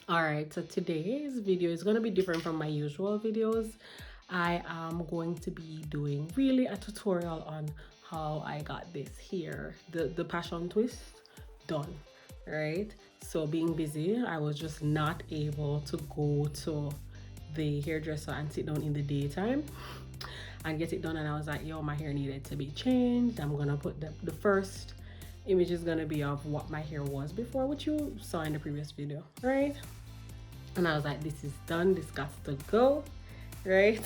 All right, so today's video is going to be different from my usual videos. I am going to be doing really a tutorial on how I got this here, the passion twist done, right? So being busy, I was just not able to go to the hairdresser and sit down in the daytime and get it done. And I was like, yo, my hair needed to be changed. I'm gonna put the first image is gonna be of what my hair was before, which you saw in the previous video, right? And I was like, this is done, this got to go, right?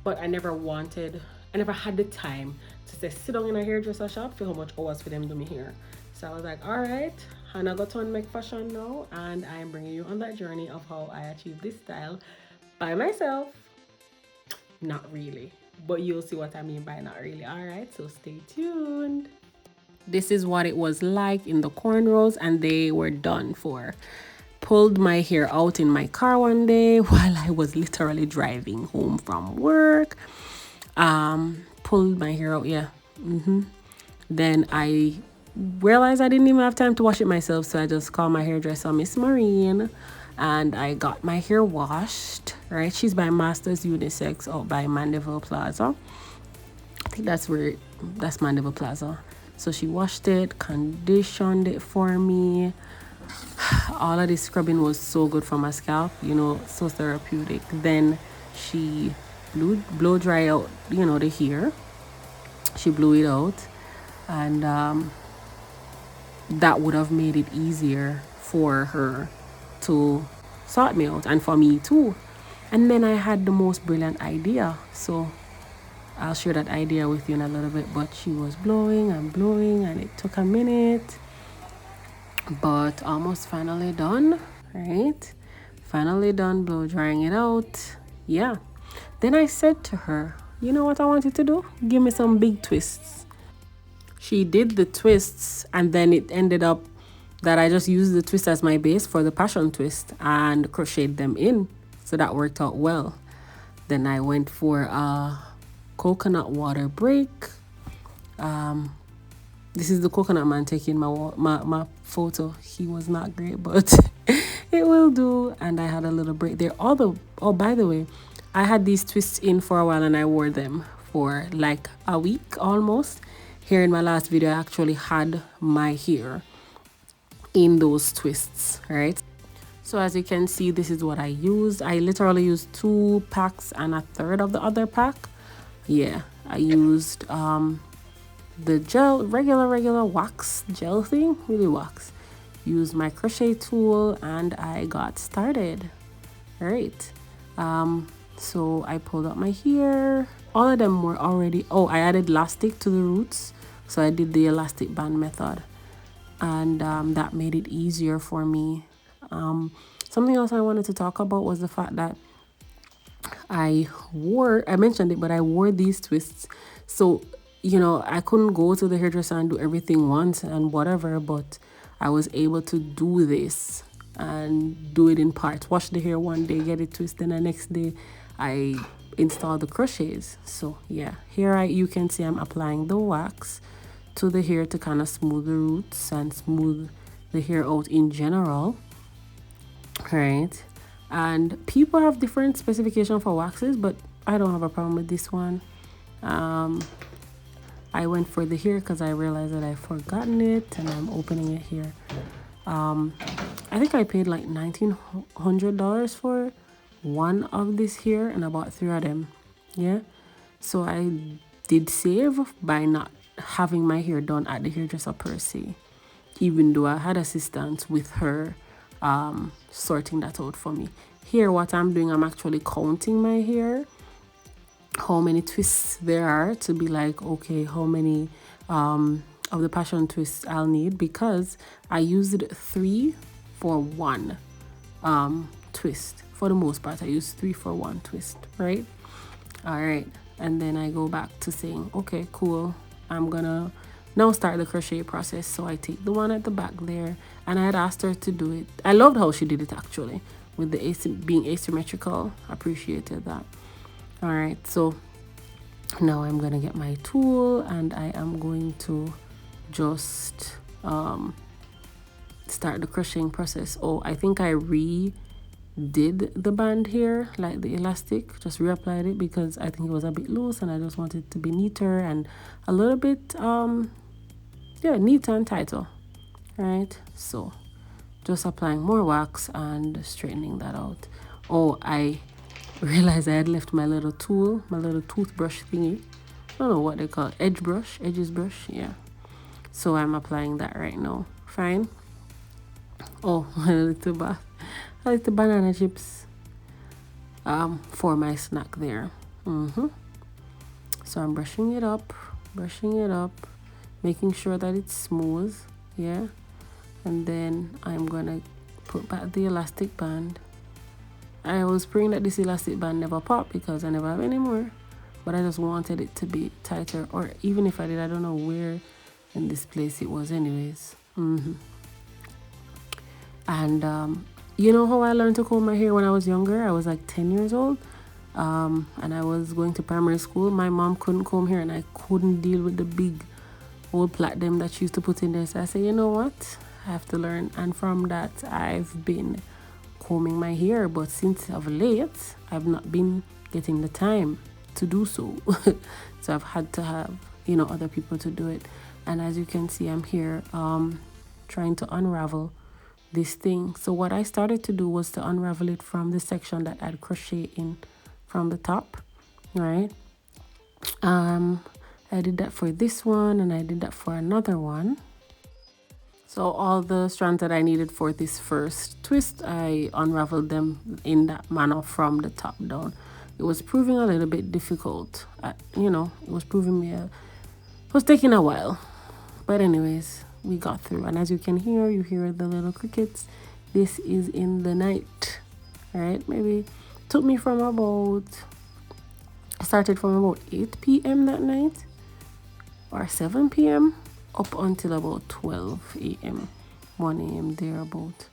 But I never had the time to say sit down in a hairdresser shop for how much hours for them to do me hair. So I was like, all right, Hannah got on make fashion now, and I am bringing you on that journey of how I achieved this style by myself. Not really, but you'll see what I mean by not really. All right, so stay tuned. This is what it was like in the cornrows, and they were done for. Pulled my hair out in my car one day while I was literally driving home from work. Pulled my hair out, yeah. Then I realized I didn't even have time to wash it myself, so I just called my hairdresser, Miss Marine, and I got my hair washed. Right, she's by Masters Unisex out by Mandeville Plaza. I think that's Mandeville Plaza. So she washed it, conditioned it for me. All of this scrubbing was so good for my scalp, so therapeutic. Then she blow dry out, the hair. She blew it out, and that would have made it easier for her to sort me out and for me too. And then I had the most brilliant idea. So I'll share that idea with you in a little bit. But she was blowing and blowing, and it took a minute, but almost finally done, right? Finally done blow drying it out. Yeah. Then I said to her, you know what I want you to do? Give me some big twists. She did the twists, and then it ended up that I just used the twist as my base for the passion twist and crocheted them in. So that worked out well. Then I went for a coconut water break. This is the coconut man taking my photo. He was not great, but it will do. And I had a little break there. Oh, by the way, I had these twists in for a while, and I wore them for like a week almost. Here in my last video, I actually had my hair in those twists, right? So as you can see, this is what I used. I literally used 2 packs and a third of the other pack. Yeah, I used the gel, regular wax gel thing, really wax. Used my crochet tool, and I got started. All right. So I pulled out my hair. All of them were already. Oh, I added elastic to the roots, so I did the elastic band method, and that made it easier for me. Something else I wanted to talk about was the fact that I mentioned it, but I wore these twists. So, I couldn't go to the hairdresser and do everything once and whatever, but I was able to do this and do it in parts. Wash the hair one day, get it twisted, and the next day I install the crochets. So yeah, here you can see I'm applying the wax to the hair to kind of smooth the roots and smooth the hair out in general, right? And people have different specification for waxes, but I don't have a problem with this one. I went for the hair because I realized that I've forgotten it, and I'm opening it here. I think I paid like $1,900 for one of this hair, and I bought 3 of them. Yeah, so I did save by not having my hair done at the hairdresser per se, even though I had assistance with her sorting that out for me. Here, what I'm doing, I'm actually counting my hair, how many twists there are, to be like, okay, how many of the passion twists I'll need, because I used 3 for 1 twist. For the most part, I used 3 for 1 twist, right? All right. And then I go back to saying, okay, cool, I'm gonna now start the crochet process. So I take the one at the back there, and I had asked her to do it. I loved how she did it, actually, with the being asymmetrical. Appreciated that. All right, so now I'm gonna get my tool, and I am going to just start the crocheting process. Oh, I think I redid the band here, like the elastic, just reapplied it because I think it was a bit loose and I just wanted it to be neater and a little bit yeah, neater and tighter, right? So just applying more wax and straightening that out. Oh, I realized I had left my little tool, my little toothbrush thingy. I don't know what they call it, edges brush, yeah. So I'm applying that right now. Fine. Oh, a little banana chips for my snack there. So I'm brushing it up, making sure that it's smooth, yeah. And then I'm gonna put back the elastic band. I was praying that this elastic band never popped because I never have any more, but I just wanted it to be tighter, or even if I did, I don't know where in this place it was anyways. And you know how I learned to comb my hair when I was younger? I was like 10 years old, and I was going to primary school. My mom couldn't comb hair and I couldn't deal with the big old plait them that she used to put in there. So I said, you know what, I have to learn. And from that I've been combing my hair, but since of late I've not been getting the time to do so. So I've had to have, you know, other people to do it. And as you can see, I'm here trying to unravel this thing. So what I started to do was to unravel it from the section that I'd crochet in from the top, right? I did that for this one and I did that for another one. So all the strands that I needed for this first twist, I unraveled them in that manner from the top down. It was proving a little bit difficult. You know, it was proving me, it was taking a while. But anyways, we got through. And as you can hear, you hear the little crickets. This is in the night, right? Maybe took me from about, I started from about 8 p.m. that night or 7 p.m. up until about 12 a.m., 1 a.m. thereabout.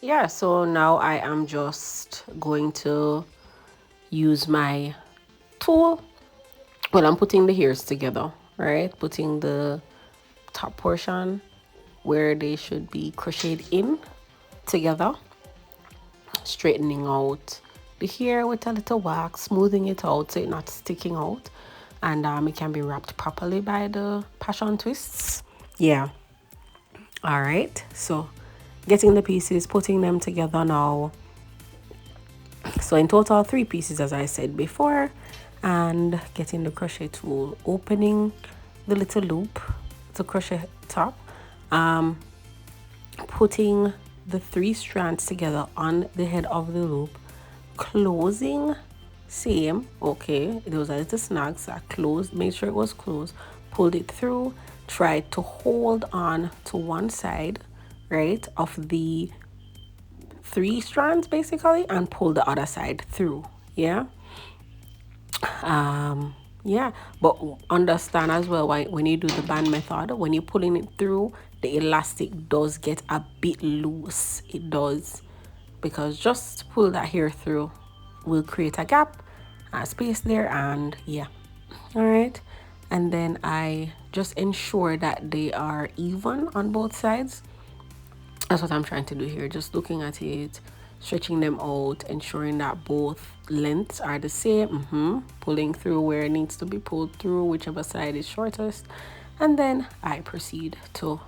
Yeah, so now I am just going to use my tool. Well, I'm putting the hairs together, right? Putting the top portion where they should be crocheted in together, straightening out the hair with a little wax, smoothing it out so it's not sticking out, and it can be wrapped properly by the passion twists. Yeah. All right, so getting the pieces, putting them together now. So in total 3 pieces, as I said before, and getting the crochet tool, opening the little loop to crochet top, putting the 3 strands together on the head of the loop, closing, same, okay, there was a little snag, so I closed, made sure it was closed, pulled it through, tried to hold on to one side, right, of the 3 strands basically, and pull the other side through. Yeah. Yeah, but understand as well, why when you do the band method, when you're pulling it through, the elastic does get a bit loose. It does, because just pull that hair through will create a gap, a space there, and yeah. All right, and then I just ensure that they are even on both sides. That's what I'm trying to do here, just looking at it, stretching them out, ensuring that both lengths are the same, pulling through where it needs to be pulled through, whichever side is shortest, and then I proceed to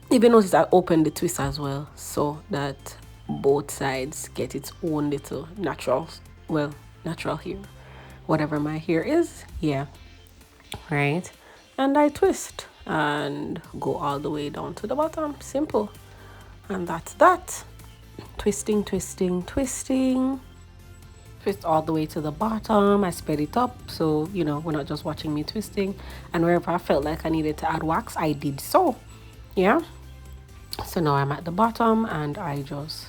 even notice I open the twist as well, so that both sides get its own little natural hair, whatever my hair is. Yeah, right, and I twist and go all the way down to the bottom. Simple. And that's that. Twisting, twisting, twisting. Twist all the way to the bottom. I sped it up, so you know, we're not just watching me twisting. And wherever I felt like I needed to add wax, I did so. Yeah. So now I'm at the bottom, and I just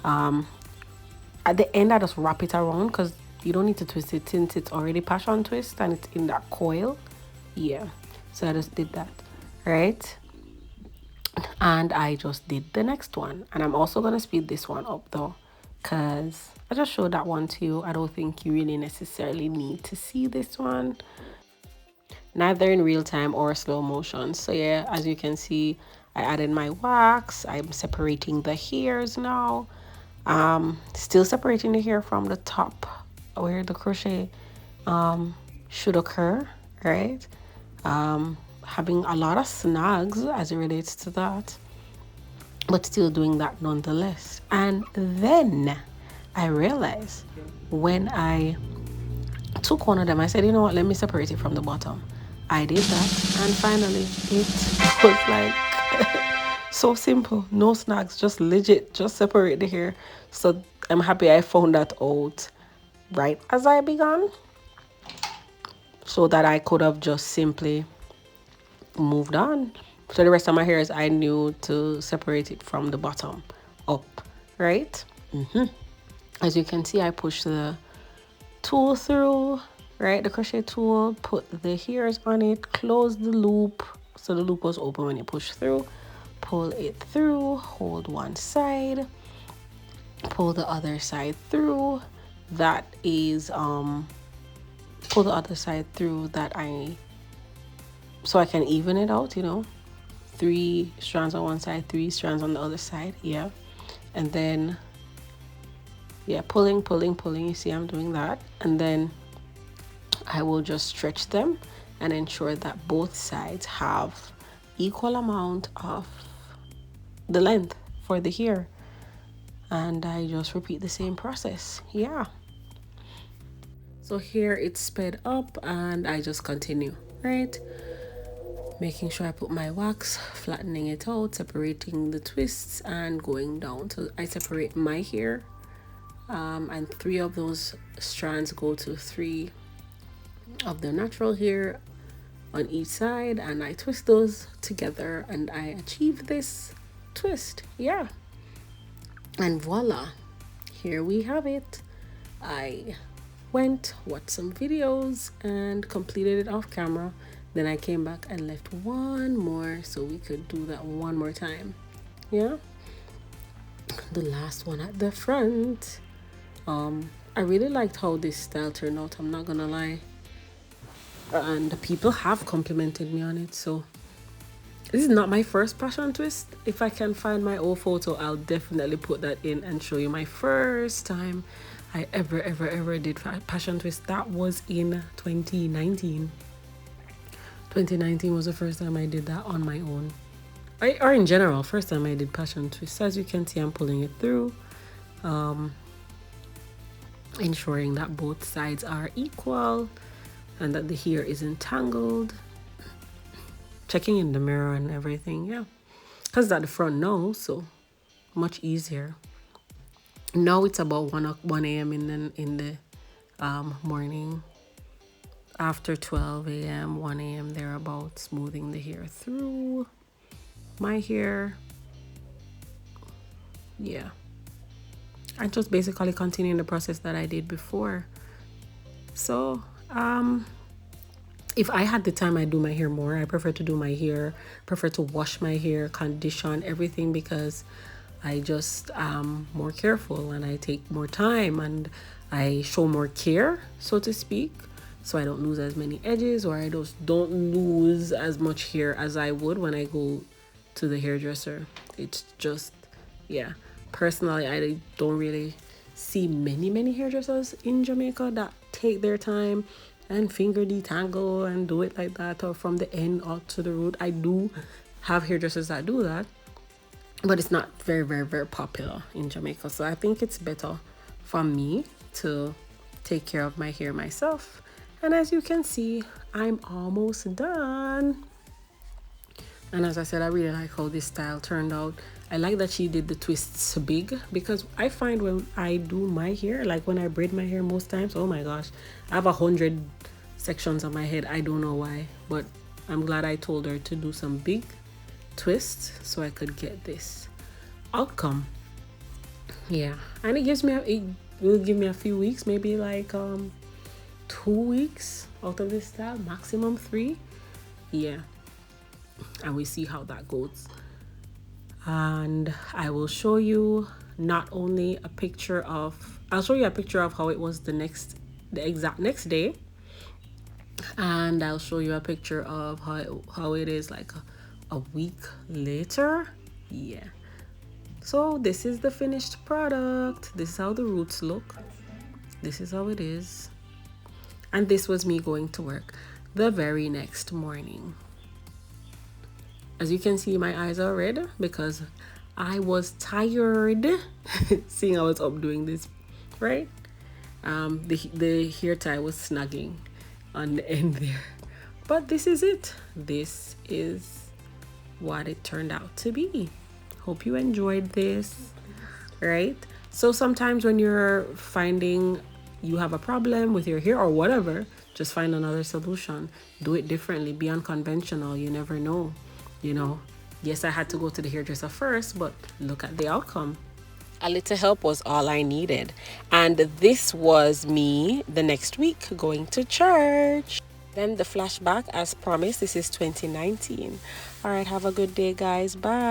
at the end I just wrap it around, because you don't need to twist it since it's already passion twist and it's in that coil. Yeah, so I just did that, right? And I just did the next one, and I'm also gonna speed this one up though, because I just showed that one to you. I don't think you really necessarily need to see this one, neither in real time or slow motion. So yeah, as you can see, I added my wax. I'm separating the hairs now. Still separating the hair from the top where the crochet should occur, right? Having a lot of snags as it relates to that, but still doing that nonetheless. And then I realized when I took one of them, I said, you know what, let me separate it from the bottom. I did that, and finally it was like so simple, no snags, just legit, just separate the hair. So I'm happy I found that out right as I began, so that I could have just simply moved on. So the rest of my hairs, I knew to separate it from the bottom up, right? As you can see, I push the tool through, right? The crochet tool, put the hairs on it, close the loop. So the loop was open when you push through, pull it through, hold one side, pull the other side through. That is, pull the other side through so I can even it out, 3 strands on one side, 3 strands on the other side. Yeah. And then, yeah, pulling. You see I'm doing that. And then I will just stretch them and ensure that both sides have equal amount of the length for the hair. And I just repeat the same process. Yeah. So here it's sped up and I just continue, right? Making sure I put my wax, flattening it out, separating the twists and going down. So I separate my hair, and 3 of those strands go to 3 of the natural hair on each side, and I twist those together and I achieve this twist. Yeah. And voila, here we have it. I went, watched some videos and completed it off camera. Then I came back and left one more so we could do that one more time. Yeah. The last one at the front. I really liked how this style turned out, I'm not gonna lie. And the people have complimented me on it. So this is not my first passion twist. If I can find my old photo, I'll definitely put that in and show you my first time I ever did passion twist. That was in 2019. 2019 was the first time I did that on my own. Or in general, first time I did passion twist. As you can see, I'm pulling it through, ensuring that both sides are equal and that the hair isn't tangled. Checking in the mirror and everything, yeah. Because it's at the front now, so much easier. Now it's about 1 a.m. in the morning. After 12 a.m., 1 a.m. thereabout, smoothing the hair through my hair. Yeah. And just basically continuing the process that I did before. So, if I had the time, I'd do my hair more. I prefer to do my hair, prefer to wash my hair, condition, everything, because I just am more careful and I take more time and I show more care, so to speak. So I don't lose as many edges, or I just don't lose as much hair as I would when I go to the hairdresser. It's just, yeah. Personally, I don't really see many hairdressers in Jamaica that take their time and finger detangle and do it like that, or from the end out to the root. I do have hairdressers that do that, but it's not very popular in Jamaica. So I think it's better for me to take care of my hair myself. And as you can see, I'm almost done. And as I said, I really like how this style turned out. I like that she did the twists big, because I find when I do my hair, like when I braid my hair most times, oh my gosh, I have 100 sections on my head. I don't know why, but I'm glad I told her to do some big twists so I could get this outcome. Yeah, and it will give me a few weeks, maybe like 2 weeks out of this style, maximum 3. Yeah, and we see how that goes. And I will show you not only a picture of, I'll show you a picture of how it was the exact next day, and I'll show you a picture of how it is like a week later. Yeah. So this is the finished product. This is how the roots look. This is how it is. And this was me going to work the very next morning. As you can see, my eyes are red because I was tired. Seeing I was up doing this, right? The hair tie was snagging on the end there. But this is it. This is what it turned out to be. Hope you enjoyed this, right? So sometimes when you're finding you have a problem with your hair or whatever, just find another solution. Do it differently. Be unconventional. You never know, you know. Yes, I had to go to the hairdresser first, but look at the outcome. A little help was all I needed. And this was me the next week going to church. Then the flashback, as promised, this is 2019. All right, have a good day, guys. Bye.